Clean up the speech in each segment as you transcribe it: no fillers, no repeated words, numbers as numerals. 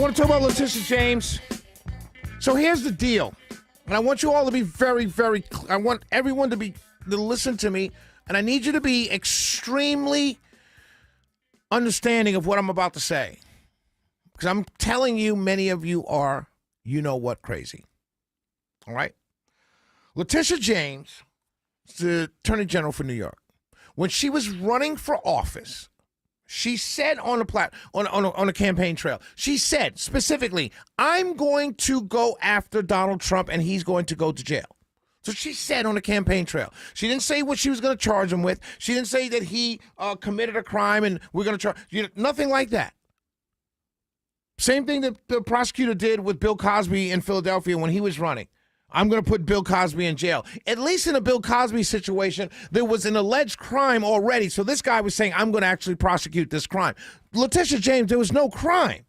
want to talk about Letitia James. So here's the deal. And I want you all to be very, very I want everyone to listen to me. And I need you to be extremely understanding of what I'm about to say. Because I'm telling you, many of you are, you know what, crazy. All right? Letitia James is the Attorney General for New York. When she was running for office, she said on a campaign trail, she said specifically, I'm going to go after Donald Trump and he's going to go to jail. So she said on the campaign trail. She didn't say what she was going to charge him with. She didn't say that he committed a crime and we're going to charge. Nothing like that. Same thing that the prosecutor did with Bill Cosby in Philadelphia when he was running. I'm going to put Bill Cosby in jail. At least in a Bill Cosby situation, there was an alleged crime already. So this guy was saying, I'm going to actually prosecute this crime. Letitia James, there was no crime.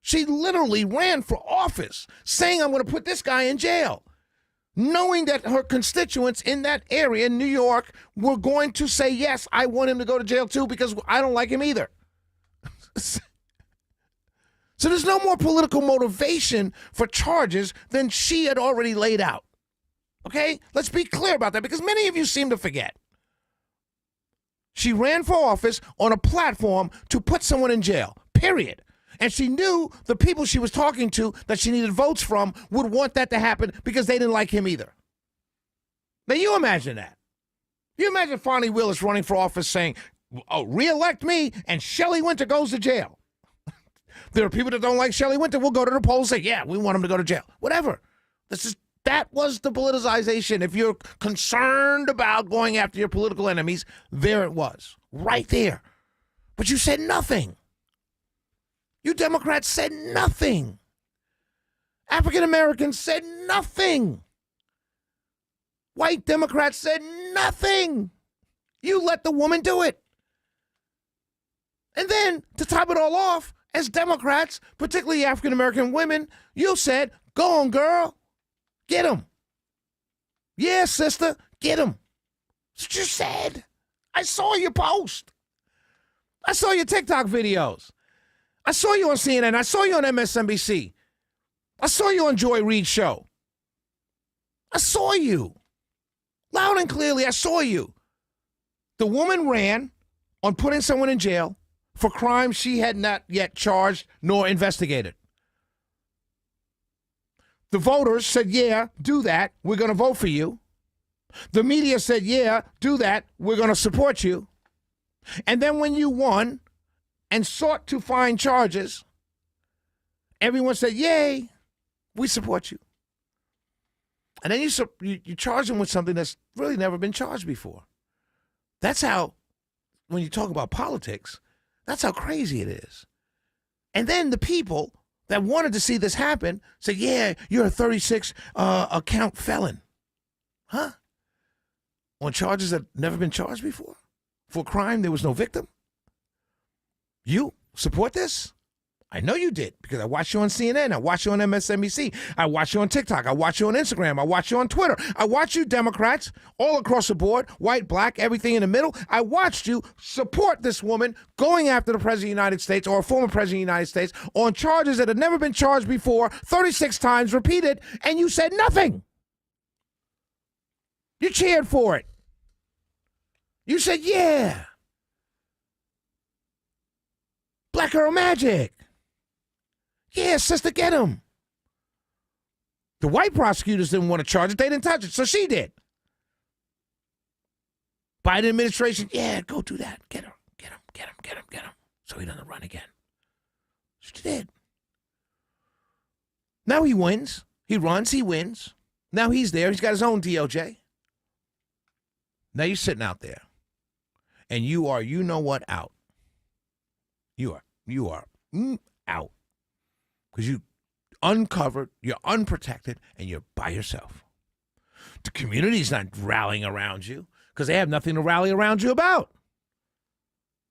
She literally ran for office saying, I'm going to put this guy in jail, knowing that her constituents in that area in New York were going to say, yes, I want him to go to jail too because I don't like him either. So there's no more political motivation for charges than she had already laid out. Okay? Let's be clear about that because many of you seem to forget. She ran for office on a platform to put someone in jail, period. And she knew the people she was talking to that she needed votes from would want that to happen because they didn't like him either. Now, you imagine that. You imagine Fonnie Willis running for office saying, oh, reelect me and Shelley Winter goes to jail. There are people that don't like Shelley Winter. We'll go to the polls and say, yeah, we want him to go to jail. Whatever. That was the politicization. If you're concerned about going after your political enemies, there it was. Right there. But you said nothing. You Democrats said nothing. African Americans said nothing. White Democrats said nothing. You let the woman do it. And then, to top it all off, as Democrats, particularly African-American women, you said, go on, girl. Get him. Yeah, sister, get him. That's what you said. I saw your post. I saw your TikTok videos. I saw you on CNN. I saw you on MSNBC. I saw you on Joy Reid's show. I saw you. Loud and clearly, I saw you. The woman ran on putting someone in jail for crimes she had not yet charged nor investigated. The voters said, yeah, do that. We're going to vote for you. The media said, yeah, do that. We're going to support you. And then when you won and sought to find charges, everyone said, yay, we support you. And then you charge them with something that's really never been charged before. That's how, when you talk about politics, that's how crazy it is. And then the people that wanted to see this happen said, yeah, you're a 36 account felon. Huh? On charges that never been charged before? For a crime there was no victim? You support this? I know you did because I watched you on CNN. I watched you on MSNBC. I watched you on TikTok. I watched you on Instagram. I watched you on Twitter. I watched you Democrats all across the board, white, black, everything in the middle. I watched you support this woman going after the President of the United States or a former President of the United States on charges that had never been charged before, 36 times repeated, and you said nothing. You cheered for it. You said, yeah. Black girl magic. Yeah, sister, get him. The white prosecutors didn't want to charge it. They didn't touch it, so she did. Biden administration, yeah, go do that. Get him, get him, get him, get him, get him. So he doesn't run again. She did. Now he wins. He runs, he wins. Now he's there. He's got his own DOJ. Now you're sitting out there. And you are, you know what, out. You are out. Because you uncovered, you're unprotected, and you're by yourself. The community's not rallying around you because they have nothing to rally around you about.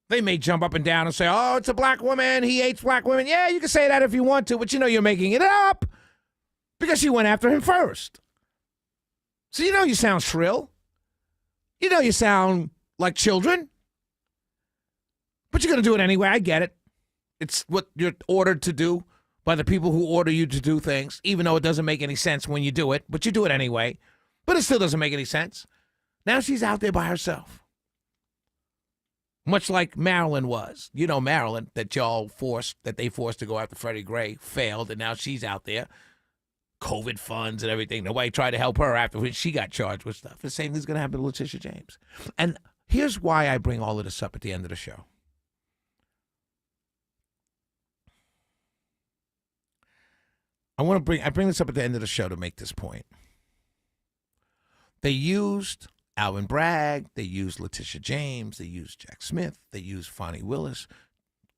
They may jump up and down and say, oh, it's a black woman, he hates black women. Yeah, you can say that if you want to, but you know you're making it up because she went after him first. So you know you sound shrill. You know you sound like children. But you're going to do it anyway. I get it. It's what you're ordered to do by the people who order you to do things, even though it doesn't make any sense when you do it, but you do it anyway. But it still doesn't make any sense. Now she's out there by herself. Much like Marilyn was. You know Marilyn, that they forced to go after Freddie Gray, failed, and now she's out there. COVID funds and everything. Nobody tried to help her after she got charged with stuff. The same thing's going to happen to Letitia James. And here's why I bring all of this up at the end of the show. I bring this up at the end of the show to make this point. They used Alvin Bragg, they used Letitia James, they used Jack Smith, they used Fonnie Willis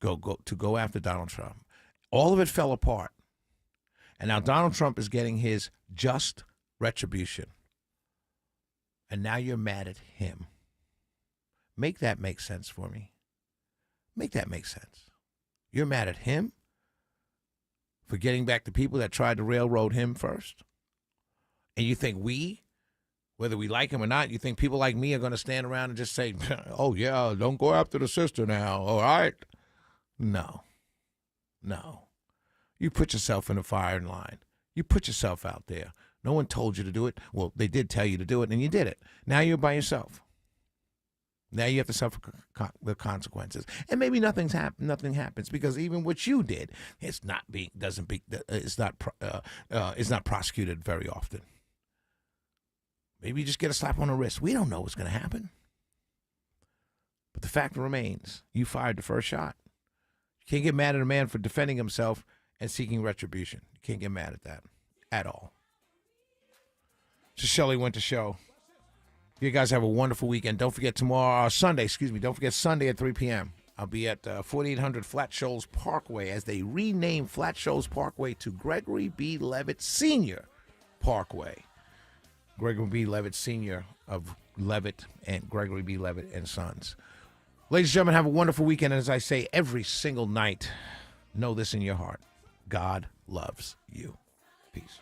to go after Donald Trump. All of it fell apart. And now Donald Trump is getting his just retribution. And now you're mad at him. Make that make sense for me. Make that make sense. You're mad at him for getting back the people that tried to railroad him first? And you think whether we like him or not, you think people like me are going to stand around and just say, oh, yeah, don't go after the sister now, all right? No. You put yourself in the firing line. You put yourself out there. No one told you to do it. Well, they did tell you to do it, and you did it. Now you're by yourself. Now you have to suffer the consequences, and maybe nothing happens because even what you did is not prosecuted very often. Maybe you just get a slap on the wrist. We don't know what's going to happen, but the fact remains: you fired the first shot. You can't get mad at a man for defending himself and seeking retribution. You can't get mad at that at all. It's a Shelley Winter Show. You guys have a wonderful weekend. Don't forget Sunday at 3 p.m. I'll be at 4800 Flat Shoals Parkway as they rename Flat Shoals Parkway to Gregory B. Levitt Sr. Parkway. Gregory B. Levitt Sr. of Levitt and Gregory B. Levitt and Sons. Ladies and gentlemen, have a wonderful weekend. And as I say every single night, know this in your heart. God loves you. Peace.